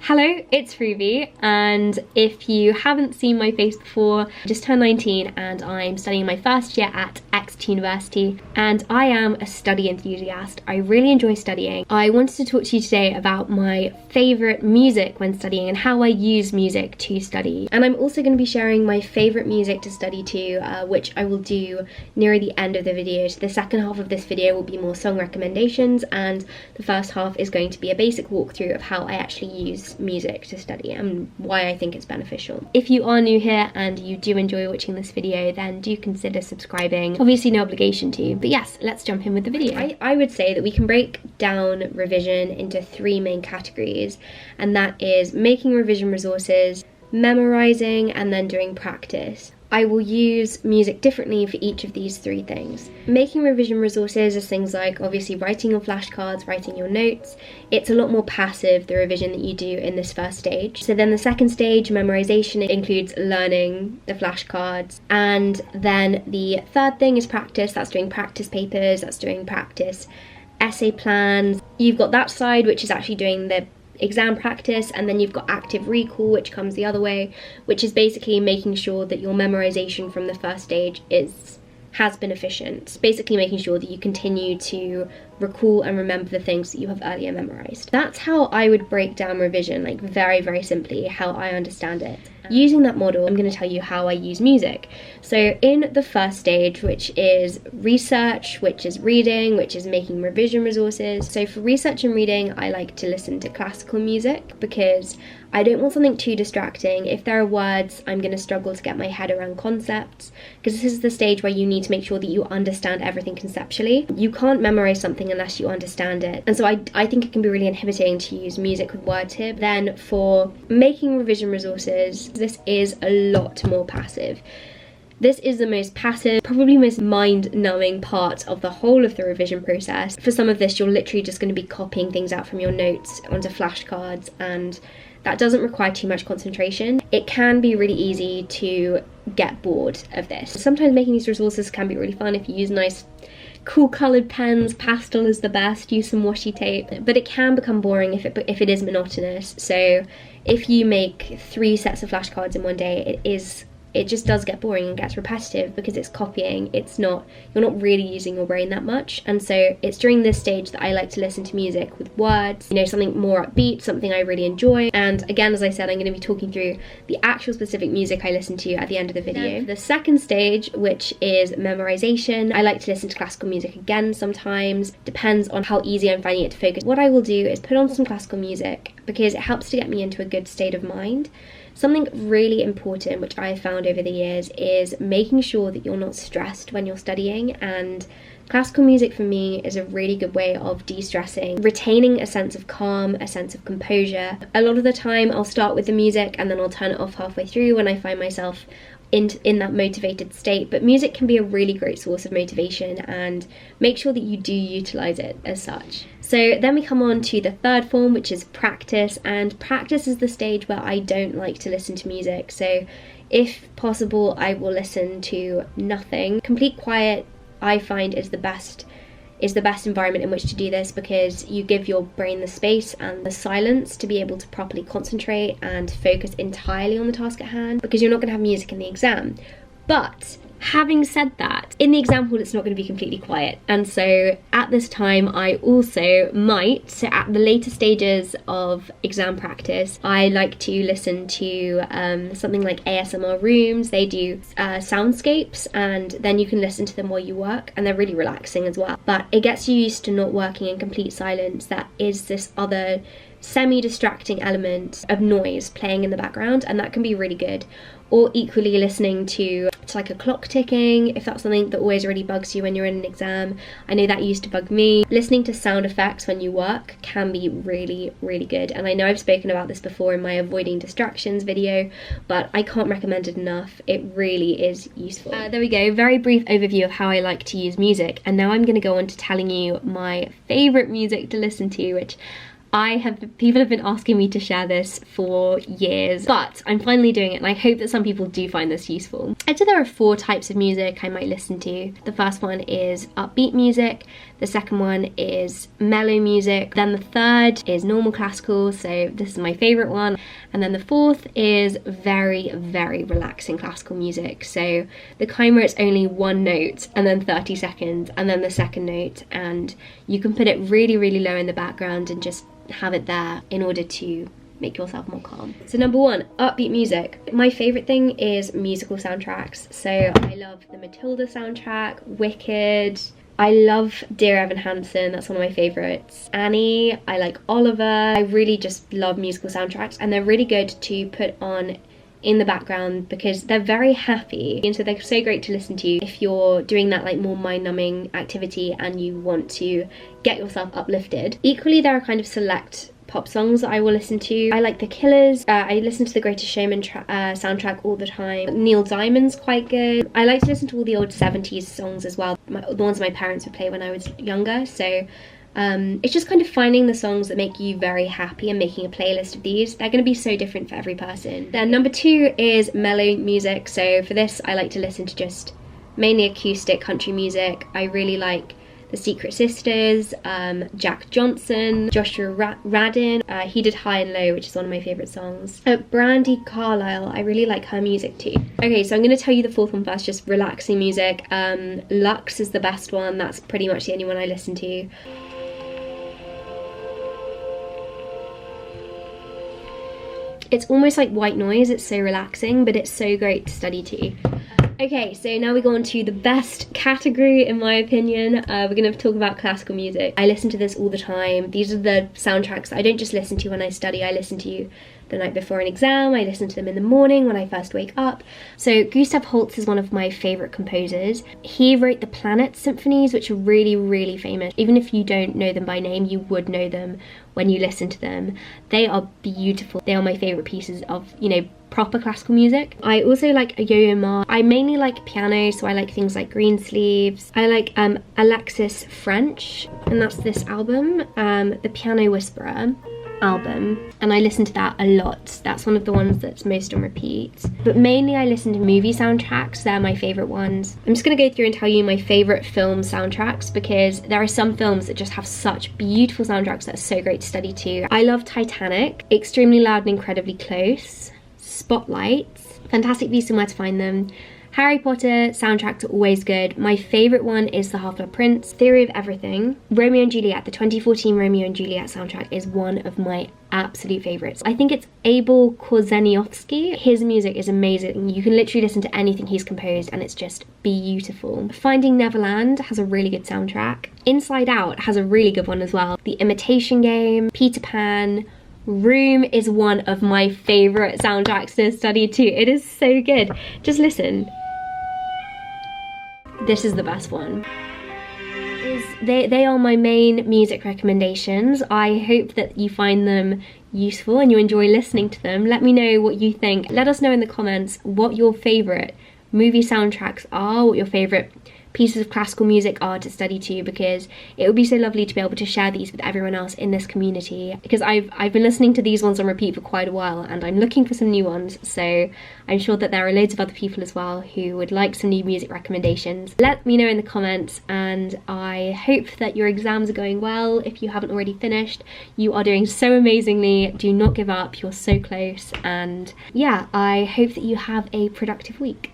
Hello, it's Ruby, and if you haven't seen my face before, I just turned 19 and I'm studying my first year at Exeter University, and I am a study enthusiast. I really enjoy studying. I wanted to talk to you today about my favourite music when studying and how I use music to study. And I'm also going to be sharing my favourite music to study to, which I will do near the end of the video. So the second half of this video will be more song recommendations, and the first half is going to be a basic walkthrough of how I actually use music to study and why I think it's beneficial. If you are new here and you do enjoy watching this video, then do consider subscribing. Obviously no obligation to, but yes, let's jump in with the video. I would say that we can break down revision into three main categories, and that is making revision resources, memorizing, and then doing practice. I will use music differently for each of these three things. Making revision resources is things like obviously writing your flashcards, writing your notes. It's a lot more passive, the revision that you do in this first stage. So then the second stage, memorization, includes learning the flashcards. And then the third thing is practice. That's doing practice papers, that's doing practice essay plans. You've got that side, which is actually doing the exam practice, and then you've got active recall, which comes the other way, which is basically making sure that your memorization from the first stage has been efficient. Basically making sure that you continue to recall and remember the things that you have earlier memorized. That's how I would break down revision, like very, very simply, how I understand it. Using that model, I'm going to tell you how I use music. So in the first stage, which is research, which is reading, which is making revision resources. So for research and reading, I like to listen to classical music because I don't want something too distracting. If there are words, I'm going to struggle to get my head around concepts, because this is the stage where you need to make sure that you understand everything conceptually. You can't memorize something unless you understand it. And so I think it can be really inhibiting to use music with words here. Then for making revision resources, this is a lot more passive. This is the most passive, probably most mind-numbing part of the whole of the revision process. For some of this, you're literally just going to be copying things out from your notes onto flashcards, and that doesn't require too much concentration. It can be really easy to get bored of this. Sometimes making these resources can be really fun if you use nice cool coloured pens. Pastel is the best, use some washi tape, but it can become boring if it is monotonous. So if you make 3 sets of flashcards in one day, it just does get boring and gets repetitive because it's copying. You're not really using your brain that much. And so it's during this stage that I like to listen to music with words, something more upbeat, something I really enjoy. And again, as I said, I'm going to be talking through the actual specific music I listen to at the end of the video. Then the second stage, which is memorization, I like to listen to classical music again sometimes. Depends on how easy I'm finding it to focus. What I will do is put on some classical music because it helps to get me into a good state of mind. Something really important which I have found over the years is making sure that you're not stressed when you're studying, and classical music for me is a really good way of de-stressing, retaining a sense of calm, a sense of composure. A lot of the time I'll start with the music and then I'll turn it off halfway through when I find myself in that motivated state, but music can be a really great source of motivation, and make sure that you do utilize it as such. So then we come on to the third form, which is practice, and practice is the stage where I don't like to listen to music. So if possible, I will listen to nothing. Complete quiet, I find, is the best environment in which to do this, because you give your brain the space and the silence to be able to properly concentrate and focus entirely on the task at hand, because you're not going to have music in the exam. But having said that, in the exam hall it's not going to be completely quiet, and so at this time I also might, so at the later stages of exam practice, I like to listen to something like ASMR rooms. They do soundscapes, and then you can listen to them while you work, and they're really relaxing as well. But it gets you used to not working in complete silence. That is this other semi-distracting element of noise playing in the background, and that can be really good. Or equally listening to like a clock ticking, if that's something that always really bugs you when you're in an exam. I know that used to bug me. Listening to sound effects when you work can be really, really good, and I know I've spoken about this before in my avoiding distractions video, but I can't recommend it enough. It really is useful. There we go, very brief overview of how I like to use music, and now I'm going to go on to telling you my favourite music to listen to, which people have been asking me to share this for years, but I'm finally doing it, and I hope that some people do find this useful. I'd say there are 4 types of music I might listen to. The first one is upbeat music, the second one is mellow music, then the third is normal classical, so this is my favourite one, and then the fourth is very, very relaxing classical music, so the kind where it's only one note and then 30 seconds and then the second note, and you can put it really, really low in the background and just have it there in order to make yourself more calm. So number 1, upbeat music. My favourite thing is musical soundtracks. So I love the Matilda soundtrack, Wicked, I love Dear Evan Hansen, that's one of my favourites. Annie, I like Oliver. I really just love musical soundtracks, and they're really good to put on in the background because they're very happy, and so they're so great to listen to if you're doing that like more mind-numbing activity and you want to get yourself uplifted. Equally, there are kind of select pop songs that I will listen to. I like The Killers. I listen to the Greatest Showman soundtrack all the time. Neil Diamond's quite good. I like to listen to all the old 70s songs as well, the ones my parents would play when I was younger. So it's just kind of finding the songs that make you very happy and making a playlist of these. They're going to be so different for every person. Then number 2 is mellow music. So for this, I like to listen to just mainly acoustic country music. I really like The Secret Sisters, Jack Johnson, Joshua Radin. He did High and Low, which is one of my favourite songs. Brandy Carlisle, I really like her music too. Okay, so I'm going to tell you the 4th one first, just relaxing music. Lux is the best one. That's pretty much the only one I listen to. It's almost like white noise, it's so relaxing, but it's so great to study to. Okay, so now we go on to the best category, in my opinion. We're going to talk about classical music. I listen to this all the time. These are the soundtracks that I don't just listen to when I study, I listen to the night before an exam, I listen to them in the morning when I first wake up. So Gustav Holst is one of my favourite composers. He wrote the Planet Symphonies, which are really, really famous. Even if you don't know them by name, you would know them when you listen to them. They are beautiful. They are my favourite pieces of, you know, proper classical music. I also like Yo-Yo Ma. I mainly like piano, so I like things like Greensleeves. I like Alexis French, and that's this album, The Piano Whisperer album, and I listen to that a lot. That's one of the ones that's most on repeat. But mainly I listen to movie soundtracks. They're my favourite ones. I'm just going to go through and tell you my favourite film soundtracks, because there are some films that just have such beautiful soundtracks that are so great to study to. I love Titanic, Extremely Loud and Incredibly Close, Spotlight, Fantastic Beasts and Where to Find Them. Harry Potter soundtracks are always good. My favourite one is The Half-Blood Prince, Theory of Everything, Romeo and Juliet. The 2014 Romeo and Juliet soundtrack is one of my absolute favourites. I think it's Abel Korzeniowski. His music is amazing. You can literally listen to anything he's composed and it's just beautiful. Finding Neverland has a really good soundtrack. Inside Out has a really good one as well. The Imitation Game, Peter Pan, Room is one of my favourite soundtracks to study to. It is so good. Just listen. This is the best one. They are my main music recommendations. I hope that you find them useful and you enjoy listening to them. Let me know what you think. Let us know in the comments what your favourite movie soundtracks are, what your favourite pieces of classical music are to study to, because it would be so lovely to be able to share these with everyone else in this community, because I've been listening to these ones on repeat for quite a while and I'm looking for some new ones, so I'm sure that there are loads of other people as well who would like some new music recommendations. Let me know in the comments, and I hope that your exams are going well. If you haven't already finished, you are doing so amazingly. Do not give up, you're so close, and yeah, I hope that you have a productive week.